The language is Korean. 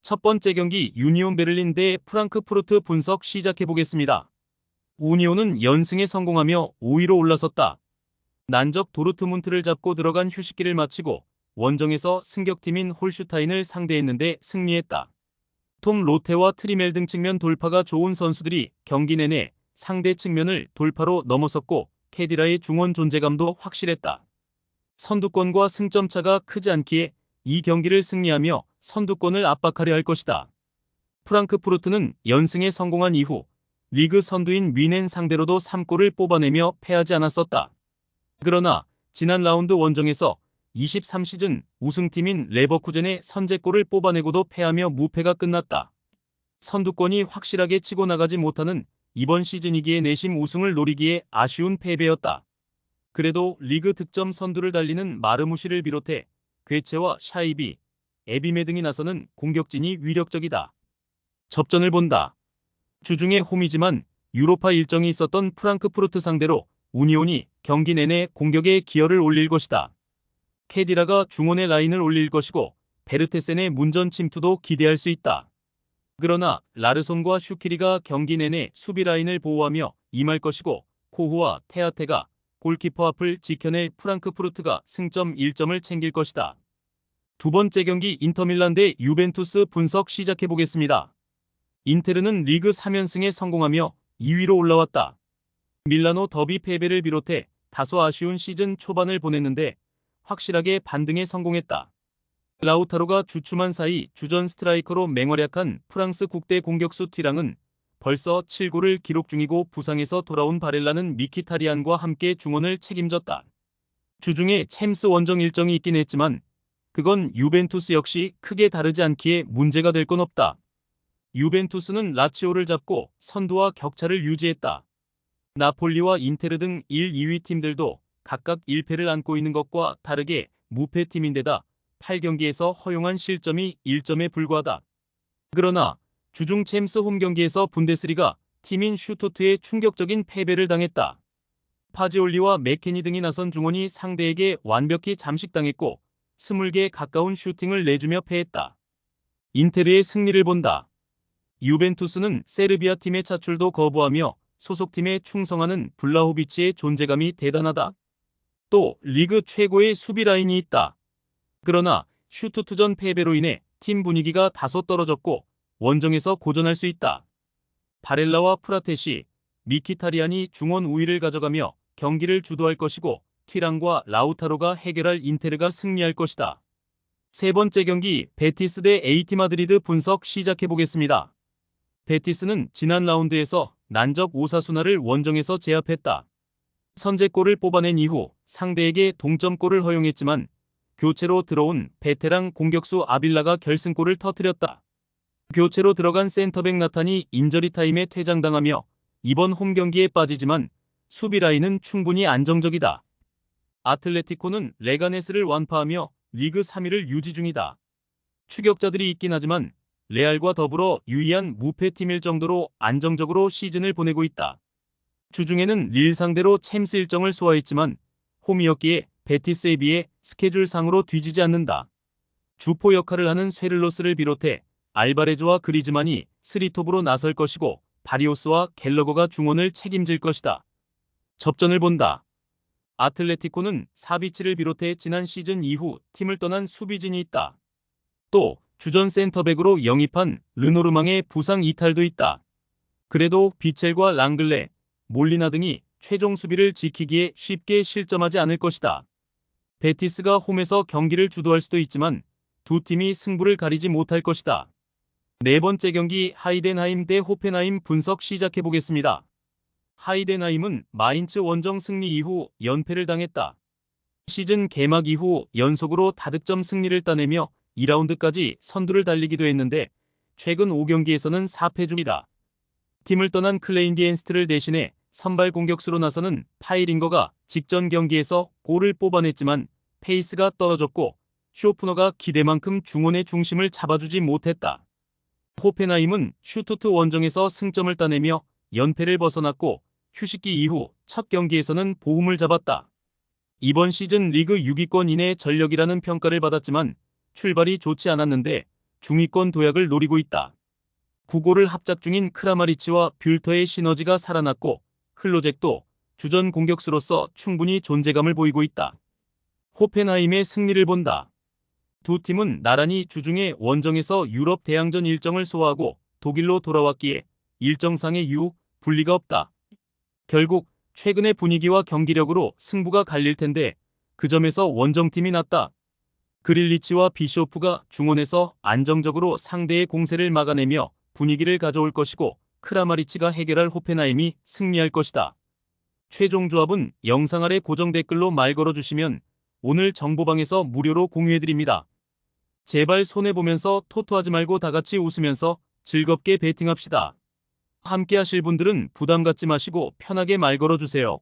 첫 번째 경기 유니온 베를린 대 프랑크푸르트 분석 시작해보겠습니다. 우니온은 연승에 성공하며 5위로 올라섰다. 난적 도르트문트를 잡고 들어간 휴식기를 마치고 원정에서 승격팀인 홀슈타인을 상대했는데 승리했다. 톰 로테와 트리멜 등 측면 돌파가 좋은 선수들이 경기 내내 상대 측면을 돌파로 넘어섰고 케디라의 중원 존재감도 확실했다. 선두권과 승점 차가 크지 않기에 이 경기를 승리하며 선두권을 압박하려 할 것이다. 프랑크푸르트는 연승에 성공한 이후 리그 선두인 뮌헨 상대로도 3골을 뽑아내며 패하지 않았었다. 그러나 지난 라운드 원정에서 23시즌 우승팀인 레버쿠젠의 선제골을 뽑아내고도 패하며 무패가 끝났다. 선두권이 확실하게 치고 나가지 못하는 이번 시즌이기에 내심 우승을 노리기에 아쉬운 패배였다. 그래도 리그 득점 선두를 달리는 마르무시를 비롯해 괴체와 샤이비, 에비메 등이 나서는 공격진이 위력적이다. 접전을 본다. 주중에 홈이지만 유로파 일정이 있었던 프랑크푸르트 상대로 우니온이 경기 내내 공격에 기여를 올릴 것이다. 케디라가 중원의 라인을 올릴 것이고 베르테센의 문전 침투도 기대할 수 있다. 그러나 라르손과 슈키리가 경기 내내 수비 라인을 보호하며 임할 것이고 코후와 테아테가 골키퍼 앞을 지켜낼 프랑크푸르트가 승점 1점을 챙길 것이다. 두 번째 경기 인터밀란 대 유벤투스 분석 시작해보겠습니다. 인테르는 리그 3연승에 성공하며 2위로 올라왔다. 밀라노 더비 패배를 비롯해 다소 아쉬운 시즌 초반을 보냈는데 확실하게 반등에 성공했다. 라우타로가 주춤한 사이 주전 스트라이커로 맹활약한 프랑스 국대 공격수 티랑은 벌써 7골을 기록 중이고 부상에서 돌아온 바렐라는 미키타리안과 함께 중원을 책임졌다. 주중에 챔스 원정 일정이 있긴 했지만 그건 유벤투스 역시 크게 다르지 않기에 문제가 될 건 없다. 유벤투스는 라치오를 잡고 선두와 격차를 유지했다. 나폴리와 인테르 등 1, 2위 팀들도 각각 1패를 안고 있는 것과 다르게 무패팀인데다 8경기에서 허용한 실점이 1점에 불과하다. 그러나 주중 챔스 홈경기에서 분데스리가 팀인 슈토트에 충격적인 패배를 당했다. 파지올리와 맥케니 등이 나선 중원이 상대에게 완벽히 잠식당했고 20개에 가까운 슈팅을 내주며 패했다. 인테르의 승리를 본다. 유벤투스는 세르비아 팀의 차출도 거부하며 소속팀에 충성하는 블라호비치의 존재감이 대단하다. 또 리그 최고의 수비 라인이 있다. 그러나 슈투트전 패배로 인해 팀 분위기가 다소 떨어졌고 원정에서 고전할 수 있다. 바렐라와 프라테시, 미키타리안이 중원 우위를 가져가며 경기를 주도할 것이고 티랑과 라우타로가 해결할 인테르가 승리할 것이다. 세 번째 경기 베티스 대 AT 마드리드 분석 시작해보겠습니다. 베티스는 지난 라운드에서 난적 오사수나를 원정에서 제압했다. 선제골을 뽑아낸 이후 상대에게 동점골을 허용했지만 교체로 들어온 베테랑 공격수 아빌라가 결승골을 터뜨렸다. 교체로 들어간 센터백 나탄이 인저리 타임에 퇴장당하며 이번 홈경기에 빠지지만 수비 라인은 충분히 안정적이다. 아틀레티코는 레가네스를 완파하며 리그 3위를 유지 중이다. 추격자들이 있긴 하지만 레알과 더불어 유의한 무패팀일 정도로 안정적으로 시즌을 보내고 있다. 주중에는 릴 상대로 챔스 일정을 소화했지만 홈이었기에 베티스에 비해 스케줄상으로 뒤지지 않는다. 주포 역할을 하는 쇠를로스를 비롯해 알바레즈와 그리즈만이 스리톱으로 나설 것이고 바리오스와 갤러거가 중원을 책임질 것이다. 접전을 본다. 아틀레티코는 사비치를 비롯해 지난 시즌 이후 팀을 떠난 수비진이 있다. 또 주전 센터백으로 영입한 르노르망의 부상 이탈도 있다. 그래도 비첼과 랑글레, 몰리나 등이 최종 수비를 지키기에 쉽게 실점하지 않을 것이다. 베티스가 홈에서 경기를 주도할 수도 있지만 두 팀이 승부를 가리지 못할 것이다. 네 번째 경기 하이덴하임 대 호펜하임 분석 시작해보겠습니다. 하이덴하임은 마인츠 원정 승리 이후 연패를 당했다. 시즌 개막 이후 연속으로 다득점 승리를 따내며 2라운드까지 선두를 달리기도 했는데 최근 5경기에서는 4패 중이다. 팀을 떠난 클레인디엔스트를 대신해 선발 공격수로 나서는 파이링거가 직전 경기에서 골을 뽑아냈지만 페이스가 떨어졌고 쇼프너가 기대만큼 중원의 중심을 잡아주지 못했다. 호펜하임은 슈투트 원정에서 승점을 따내며 연패를 벗어났고 휴식기 이후 첫 경기에서는 보움을 잡았다. 이번 시즌 리그 6위권 이내의 전력이라는 평가를 받았지만 출발이 좋지 않았는데 중위권 도약을 노리고 있다. 구고를 합작 중인 크라마리치와 뷸터의 시너지가 살아났고 흘로잭도 주전 공격수로서 충분히 존재감을 보이고 있다. 호펜하임의 승리를 본다. 두 팀은 나란히 주중에 원정에서 유럽 대항전 일정을 소화하고 독일로 돌아왔기에 일정상의 분리가 없다. 결국 최근의 분위기와 경기력으로 승부가 갈릴 텐데 그 점에서 원정팀이 낫다. 그릴리치와 비쇼프가 중원에서 안정적으로 상대의 공세를 막아내며 분위기를 가져올 것이고 크라마리치가 해결할 호펜하임이 승리할 것이다. 최종 조합은 영상 아래 고정 댓글로 말 걸어주시면 오늘 정보방에서 무료로 공유해드립니다. 제발 손해보면서 토토하지 말고 다같이 웃으면서 즐겁게 베팅합시다. 함께 하실 분들은 부담 갖지 마시고 편하게 말 걸어주세요.